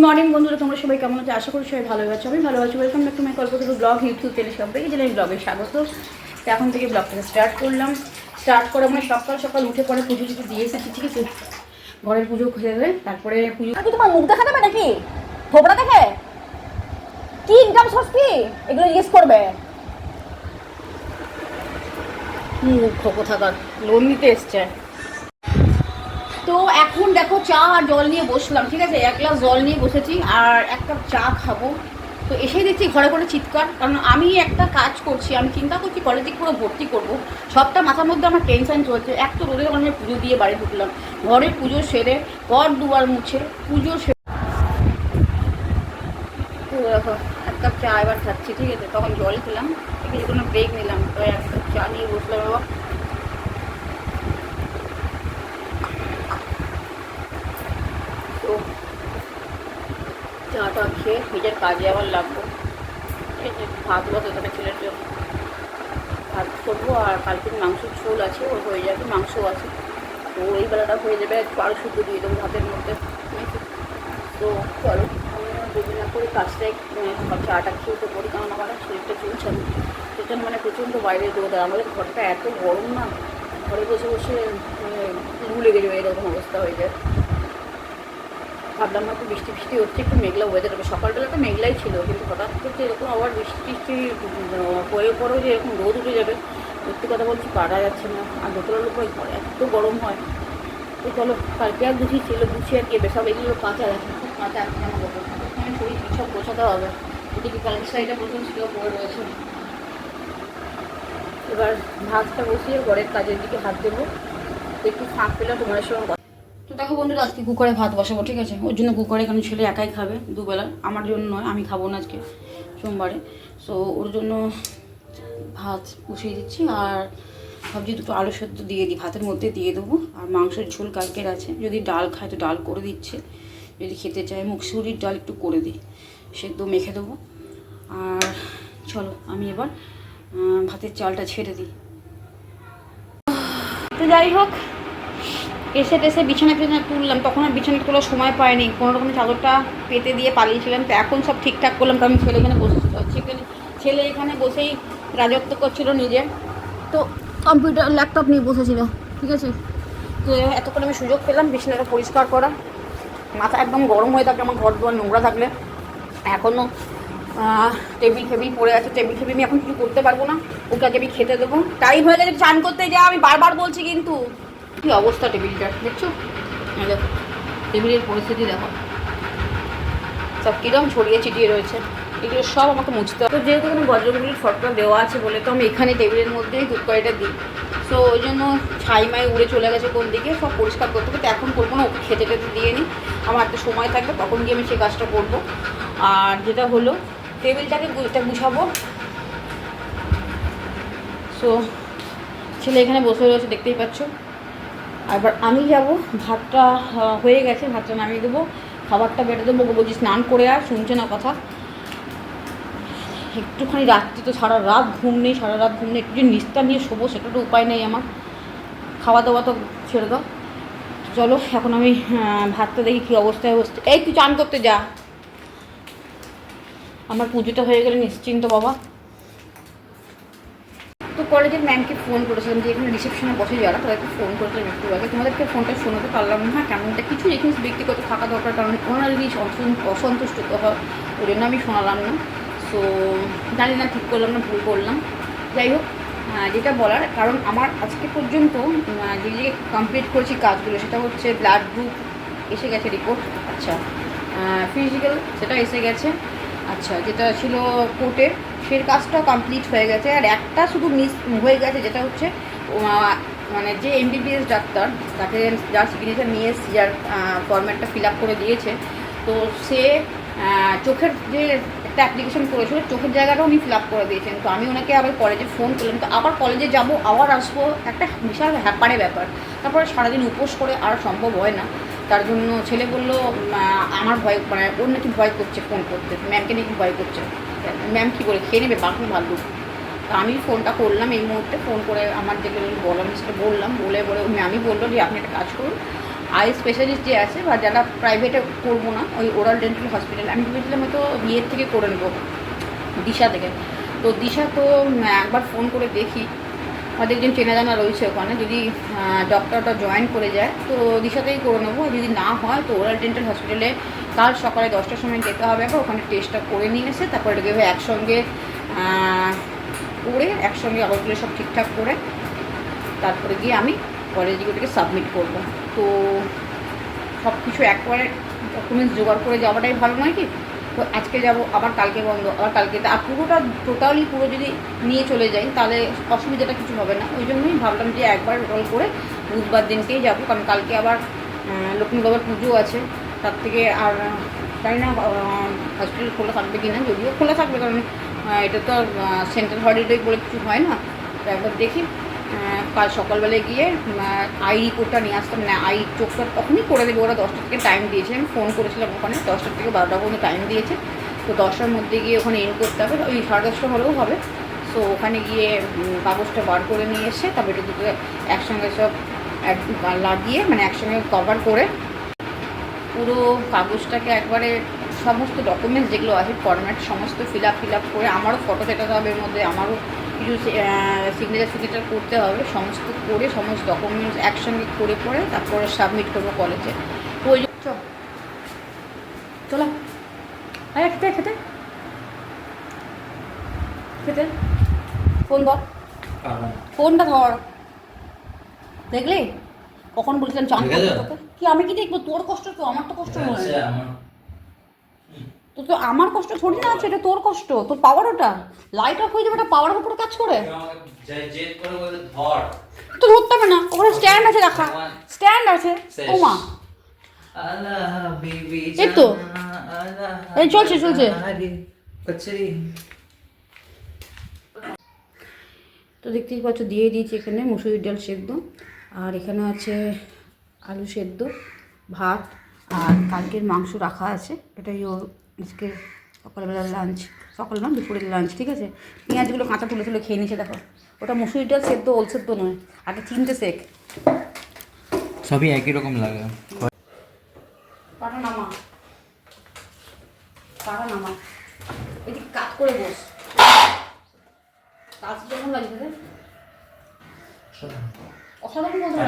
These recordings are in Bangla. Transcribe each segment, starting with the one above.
মর্নিং বন্ধুরা, তোমরা সবাই কেমন আছো? আশা করি সবাই ভালো আছো। আমি ভালো আছি। Welcome back to my Kalpataru blog YouTube channel. সবাইকে জানাই ব্লগে স্বাগত। তো এখন থেকে ব্লগটাকে স্টার্ট করলাম। স্টার্ট করে মানে সকাল সকাল উঠে পরে পুজো টুজো দিয়ে এসেছি, ঠিক আছে? ঘরের পুজো হয়ে যাবে, তারপরে পুজো। কি তোমার মুখ দেখা যাবে নাকি? থোবড়া দেখে কি ইনকাম সোর্স কি এগুলো জিজ্ঞেস করবে? মুখ কোথাকার লোন নিতে এসছে। তো এখন দেখো চা আর জল নিয়ে বসলাম, ঠিক আছে? এক গ্লাস জল নিয়ে বসেছি আর এক কাপ চা খাবো। তো এসেই দেখছি ঘরে ঘরে চিৎকার, কারণ আমি একটা কাজ করছি, আমি চিন্তা করছি কলেজে পুরো ভর্তি করবো। সবটা মাথার মধ্যে আমার টেনশন চলছে। এক তো রোদে যখন আমি পুজো দিয়ে বাড়ি ঢুকলাম, ঘরে পুজো সেরে ঘর দুয়ার মুছে পুজো সেরে দেখো এক কাপ চা এবার খাচ্ছি, ঠিক আছে? তখন জল খেলাম, ঠিক কোনো ব্রেক নিলাম, তো এক কাপ চা নিয়ে বসলাম। বাবা তো চাটা খেয়ে নিজের কাজে আবার লাগবো, ঠিক আছে? ভাত বসাতে ছেলের জন্য ভাত করবো, আর কালকে মাংসের ঝোল আছে, ওর হয়ে যাবে, মাংসও আছে। তো এই বেলাটা হয়ে যাবে, আরও শুদ্ধ দিয়ে দেবো ভাতের মধ্যে। তো চলো আমি যদি না করি কাজটাই চাটা খেয়ে তো করি, কারণ আমার শরীরটা চলছে না। সেজন্য মানে প্রচণ্ড বাইরে রোদ, আর আমাদের ঘরটা এত গরম না, ঘরে বসে বসে লু লেগে যাবে, এরকম অবস্থা হয়ে যায়। ভাবলাম হয়তো বৃষ্টি ফৃষ্টি হচ্ছে, একটু মেঘলা ওয়েদার হবে। সকালবেলা তো মেঘলাই ছিল, কিন্তু হঠাৎ করে এরকম আবার বৃষ্টি টিষ্টি হয়ে পরেও যে এরকম রোদ উঠে যাবে, সত্যি কথা বলছি পারা যাচ্ছে না। আর দোতলার উপরে ঘরে এত গরম হয়। তো চলো কালকে আর গুছিয়েছিল, গুছিয়ে আর কি সব এগুলো কাঁচা রাখি, খুব কাঁচা আছে আমার বলবো। ওখানে শরীর সব গোছাতে হবে, এদিকে কালকে শাড়িটা প্রথম ছিল পরে রয়েছে। এবার ভাতটা বসিয়ে ঘরের কাজের দিকে হাত দেবো, একটু ফাঁক পেলে তোমার সঙ্গে। তো দেখো বন্ধুরা, আজকে কুকারে ভাত বসাবো, ঠিক আছে? ওর জন্য কুকারে, কারণ ছেলে একাই খাবে দুবেলা, আমার জন্য নয়, আমি খাবো না আজকে সোমবারে। সো ওর জন্য ভাত বসিয়ে দিচ্ছি, আর ভাবছি দুটো আলু সেদ্ধ দিয়ে দিই, ভাতের মধ্যে দিয়ে দেবো। আর মাংসের ঝোল কালকের আছে, যদি ডাল খায় তো ডাল করে দিচ্ছে, যদি খেতে চায় মুগশুরির ডাল একটু করে দিই, সেদ্ধ মেখে দেবো। আর চলো আমি এবার ভাতের চালটা ছেড়ে দিই। তো যাই হোক, এসে টেসে বিছানা ফিছানা তুললাম, তখন আর বিছানা তোলার সময় পাইনি, কোনো রকম চাদরটা পেতে দিয়ে পালিয়েছিলাম। তো এখন সব ঠিকঠাক করলাম, কারণ ছেলে এখানে বসেছিল, ছেলে এখানে বসেই রাজত্ব করছিল নিজে। তো কম্পিউটার ল্যাপটপ নিয়ে বসেছিল, ঠিক আছে? তো এতক্ষণ আমি সুযোগ পেলাম বিছানাটা পরিষ্কার করা। মাথা একদম গরম হয়ে থাকে আমার ঘর দুয়ার নোংরা থাকলে। এখনও টেবিল ফেবিল পড়ে আছে, টেবিল ফেবিল আমি এখন কিছু করতে পারবো না। ওকে আগে আমি খেতে দেবো, টাইম হয়ে গেছে চান করতে যা, আমি বারবার বলছি। কিন্তু কী অবস্থা টেবিলটার দেখছো? দেখো টেবিলের পরিস্থিতি দেখো, সব কীরকম ছড়িয়ে ছিটিয়ে রয়েছে, এগুলো সব আমাকে মুছতে হবে। তো যেহেতু কোনো বজ্রগুলির ফটো দেওয়া আছে বলে তো আমি এখানে টেবিলের মধ্যেই দুধকড়িটা দিই। সো ওই জন্য ছাই মাই উড়ে চলে গেছে কোন দিকে, সব পরিষ্কার করতে হবে। তো এখন করবো না, ওকে খেতে টেতে দিয়ে নিই, আমার একটা সময় থাকবে তখন গিয়ে আমি সেই কাজটা করবো। আর যেটা হলো টেবিলটাকে গুছাবো। সো ছেলে এখানে বসে রয়েছে, দেখতেই পাচ্ছ। এবার আমি যাব, ভাতটা হয়ে গেছে, ভাতটা নামিয়ে দেবো, খাবারটা বেটে দেবো। বলছি স্নান করে আর শুনছে না কথা। একটুখানি রাত্রি তো সারা রাত ঘুম নেই, একটু যে নিস্তার নিয়ে শোবো সেটা তো উপায় নেই আমার। খাওয়া দাওয়া তো ছেড়ে দাও। চলো এখন আমি ভাতটা দেখি কী অবস্থায় বসছে। এই তুই চান করতে যা, আমার পুজোটা হয়ে গেলে নিশ্চিন্ত বাবা। তো কলেজের ম্যামকে ফোন করেছিলাম, যে এখানে রিসেপশনে বসে যারা, তাদেরকে ফোন করেছিলাম একটু আগে। তোমাদেরকে ফোনটা শোনাতে পারলাম না, হ্যাঁ কেমনটা কিছু জিনিস ব্যক্তিগত থাকা দরকার, কারণ ওনারা যদি অসন্তুষ্ট হয় ওই জন্য আমি শোনালাম না। সো জানি না ঠিক করলাম না ভুল করলাম, যাই হোক। যেটা বলার, কারণ আমার আজকে পর্যন্ত যে যে কমপ্লিট করেছি কাজগুলো, সেটা হচ্ছে ব্লাড গ্রুপ এসে গেছে রিপোর্ট, আচ্ছা। ফিজিক্যাল সেটা এসে গেছে, আচ্ছা। যেটা ছিল কোর্টের সেই কাজটাও কমপ্লিট হয়ে গেছে। আর একটা শুধু মিস হয়ে গেছে, যেটা হচ্ছে মানে যে এমবিবিএস ডাক্তার, তাকে যার সিগনেচার নিয়ে এসেছি, যার ফরম্যাটটা ফিল আপ করে দিয়েছে, তো সে চোখের যে একটা অ্যাপ্লিকেশন করেছিল, চোখের জায়গাটাও উনি ফিল আপ করে দিয়েছেন। তো আমি ওনাকে আবার কলেজে ফোন করলাম, তো আবার কলেজে যাবো আবার আসবো, একটা বিশাল হ্যাপারে ব্যাপার। তারপরে সারাদিন উপোস করে আর সম্ভব হয় না। তার জন্য ছেলে বললো আমার ভয়, মানে ওর নাকি ভয় করছে ফোন করতে, ম্যামকে নাকি ভয় করছে। ম্যাম কী করে খেয়ে নেবে বাকি ভালো। তো আমি ফোনটা করলাম এই মুহূর্তে, ফোন করে আমার যেগুলো বললাম সেটা বললাম, বলে ম্যামই বললো যে আপনি একটা কাজ করুন, আই স্পেশালিস্ট যে আছে বা যারা প্রাইভেটে করবো না, ওই ওরাল ডেন্টাল হসপিটাল আমি ভেবেছিলাম হয়তো বিয়ের থেকে করে নেবো দিশা থেকে। তো দিশা তো একবার ফোন করে দেখি, আমাদের একজন চেনা জানা রয়েছে ওখানে, যদি ডক্টরটা জয়েন করে যায় তো দিশাতেই করে নেবো। যদি না হয় তো ওরাল ডেন্টাল হসপিটালে কাল সকালে 10টার সময় যেতে হবে, ওখানে টেস্টটা করে নিয়ে এসে তারপরে এটাকে একসঙ্গে করে একসঙ্গে কাগজগুলো সব ঠিকঠাক করে তারপরে গিয়ে আমি কলেজে ওটাকে সাবমিট করব। তো সব কিছু একবারে ডকুমেন্টস জোগাড় করে যাওয়াটাই ভালো নয় কি? তো আজকে যাব, আবার কালকে বন্ধ, আবার কালকে, আর পুরোটা টোটালি পুরো যদি নিয়ে চলে যাই তাহলে অসুবিধাটা কিছু হবে না। ওই জন্যই ভাবলাম যে একবার টোটাল করে বুধবার দিনকেই যাব, কারণ কালকে আবার লক্ষ্মী বাবার পুজো আছে। তার থেকে আর জানি না হসপিটাল খোলা থাকবে কি না, যদিও খোলা থাকবে, কারণ এটা তো আর সেন্ট্রাল হলিডে বলে কিছু হয় না। তো একবার দেখি কাল সকালবেলায় গিয়ে আই রিপোর্টটা নিয়ে আসতাম, না আই চোখটা তখনই করে দেবে। ওরা 10টা থেকে টাইম দিয়েছে, আমি ফোন করেছিলাম ওখানে, 10টা থেকে 12টা পর্যন্ত টাইম দিয়েছে। তো 10টার মধ্যে গিয়ে ওখানে এন্ড করতে হবে, ওই 10:30 হলেও হবে। সো ওখানে গিয়ে কাগজটা বার করে নিয়ে এসে তারপরে এটা দুটো একসঙ্গে সব লাগিয়ে মানে একসঙ্গে কভার করে পুরো কাগজটাকে একবারে সমস্ত ডকুমেন্টস যেগুলো আছে ফরম্যাট সমস্ত ফিল আপ করে, আমারও ফটো সেটাতে হবে, এর মধ্যে আমারও কিছু সিগনেচার করতে হবে, সমস্ত করে সমস্ত ডকুমেন্টস একসঙ্গে করে তারপরে সাবমিট করবো কলেজে। তো ওই চলো আরে খেতে খেতে খেতে ফোন ধর, ফোনটা ধর। দেখলি কখন বলছিলাম চান করতে? কি আমি কি দেখবো? তোর কষ্ট তো, আমার তো কষ্ট নয়। তো তো আমার কষ্ট থোড়ি না আছে, এটা তোর কষ্ট, তোর পাওয়ার। ওটা লাইট অফ হয়ে যাবে, ওটা পাওয়ারের উপরে কাজ করে। তো ধরতে হবে না, ওখানে স্ট্যান্ড আছে রাখা, স্ট্যান্ড আছে। ও মা এই তো এই চলছে তো দেখতেই পাচ্ছ দিয়ে দিয়েছি এখানে মুসুরির ডাল সেদ্ধ, আর এখানে আছে আলু সেদ্ধ, ভাত, আর কালকের মাংস রাখা আছে। এটাই ওর আজকে সকালবেলার লাঞ্চ, সকাল না দুপুরের লাঞ্চ। ঠিক আছে, পেঁয়াজগুলো কাঁচা তুলে খেয়ে নিচ্ছে। দেখো ওটা মুসুরির ডাল সেদ্ধ, ওল সেদ্ধ নয়। আগে চিনতে শেখ, সবই একই রকম লাগে। পাটা নামা এদিকে কাজ করে বস। কাজ কেমন লাগছে রে? অসাধারণ বলতে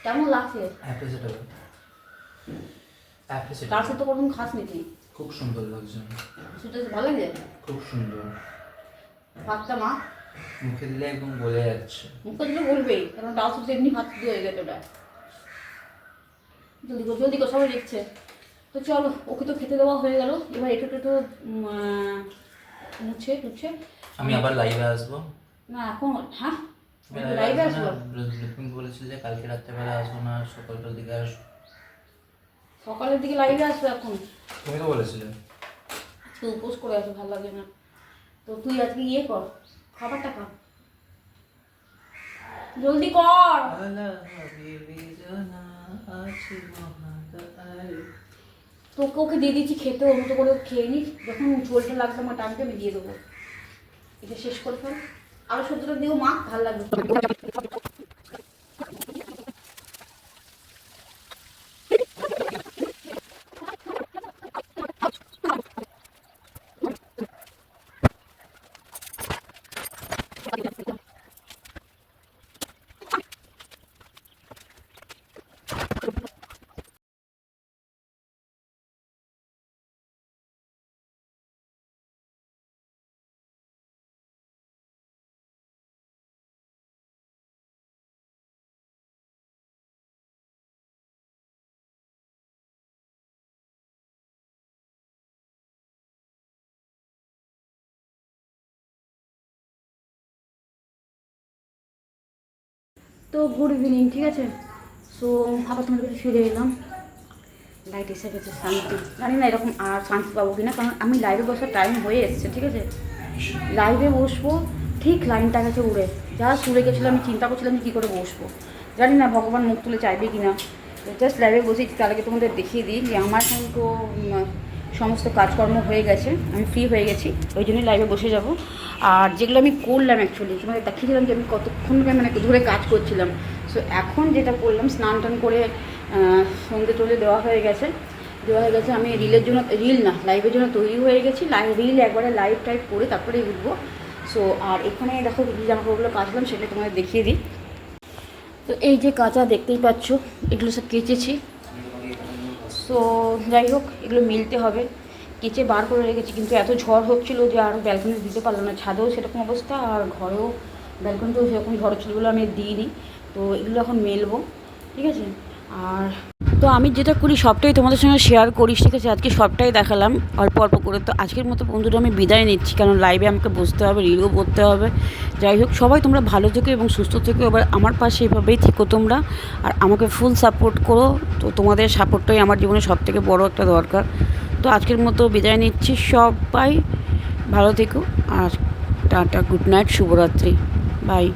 কেমন লাগছে? তার সাথে কোনো খাস নাকি? খুব সুন্দর লাগছে, সেটা ভালো লাগে, খুব সুন্দর। ভাতটা মা মুখে দিলে একদম গলে যাচ্ছে। মুখে দিলে বলবেই, কারণ ডাল শুধু এমনি ভাত দিয়ে হয়ে গেছে। ওটা জলদি কর সবাই দেখছে। তো চলো, ওকে তো খেতে দেওয়া হয়ে গেল, এবার এটা তো মুছে টুছে আমি আবার লাইভে আসবো না এখন। হ্যাঁ লাইভে আসবো, তুমি বলেছিলে যে কালকে রাত্রেবেলা আসবো না, সকালটার দিকে আসবো। সকালের দিকে লাইভে আসবো এখন, তুমি তো বলেছিলে। আজকে উপোস করে আসো, ভালো লাগে না। তো তুই আজকে ইয়ে কর, খাবারটা খা, জলদি কর। তোকে ওকে দিয়ে দিচ্ছি খেতে, ওর মতো করে খেয়ে নিস। যখন ঝোলটা লাগবে আমার টানকে আমি দিয়ে দেবো। এটা শেষ করে ফেল, আরো সবজিটা দিও মা, ভালো লাগবে। তো গুড ইভিনিং, ঠিক আছে। সো আবার তোমাদের কাছে ফিরে এলাম। লাইট এসে গেছে, শান্তি। জানি না এরকম আর শান্তি পাবো কিনা, কারণ আমি লাইভে বসার টাইম হয়ে এসছে। ঠিক আছে, লাইভে বসবো, ঠিক লাইনটা গেছে উড়ে, যা উড়ে গেছিলো। আমি চিন্তা করছিলাম যে কী করে বসবো, জানি না ভগবান মুখ তুলে চাইবে কি না। জাস্ট লাইভে বসেছি, তার আগে তোমাদের দেখিয়ে দিই যে আমার কিন্তু সমস্ত কাজকর্ম হয়ে গেছে, আমি ফ্রি হয়ে গেছি, ওই জন্যই লাইভে বসে যাব। আর যেগুলো আমি করলাম অ্যাকচুয়ালি তোমাদের দেখিয়েছিলাম যে আমি কতক্ষণ মানে ধরে কাজ করছিলাম। সো সো এখন যেটা করলাম, স্নান টান করে সন্ধে টলে দেওয়া হয়ে গেছে। আমি রিলের জন্য, রিল না লাইভের জন্য তৈরি হয়ে গেছি। রিল একবারে লাইভ টাইপ করে তারপরে উঠবো। সো আর এখানে দেখো যে জামাকাপড়গুলো কাচলাম সেটা তোমাদের দেখিয়ে দিই। তো এই যে কাঁচা দেখতেই পাচ্ছ, এগুলো সব কেচেছি। সো যাই হোক, এগুলো মিলতে হবে, কেচে বার করে রেখেছি। কিন্তু এত ঝড় হচ্ছিলো যে আর ব্যালকনি দিতে পারলাম না। ছাদেও সেরকম অবস্থা, আর ঘরেও ব্যালকনিতেও সেরকম ঝড় হচ্ছিলো বলে আমি দিইনি। তো এগুলো এখন মেলবো, ঠিক আছে। আর তো আমি যেটা করি সবটাই তোমাদের সঙ্গে শেয়ার করি, ঠিক আছে। আজকে সবটাই দেখালাম অল্প অল্প করে। তো আজকের মতো বন্ধুরা আমি বিদায় নিচ্ছি, কারণ লাইভে আমাকে বসতে হবে, রিলও করতে হবে। যাই হোক, সবাই তোমরা ভালো থেকো এবং সুস্থ থেকো। এবার আমার পাশে এভাবেই থেকো তোমরা, আর আমাকে ফুল সাপোর্ট করো। তো তোমাদের সাপোর্টটাই আমার জীবনে সবথেকে বড় একটা দরকার। তো আজকের মতো বিদায় নিচ্ছি, সবাই ভালো থেকো। আর টাটা, গুড নাইট, শুভরাত্রি, বাই।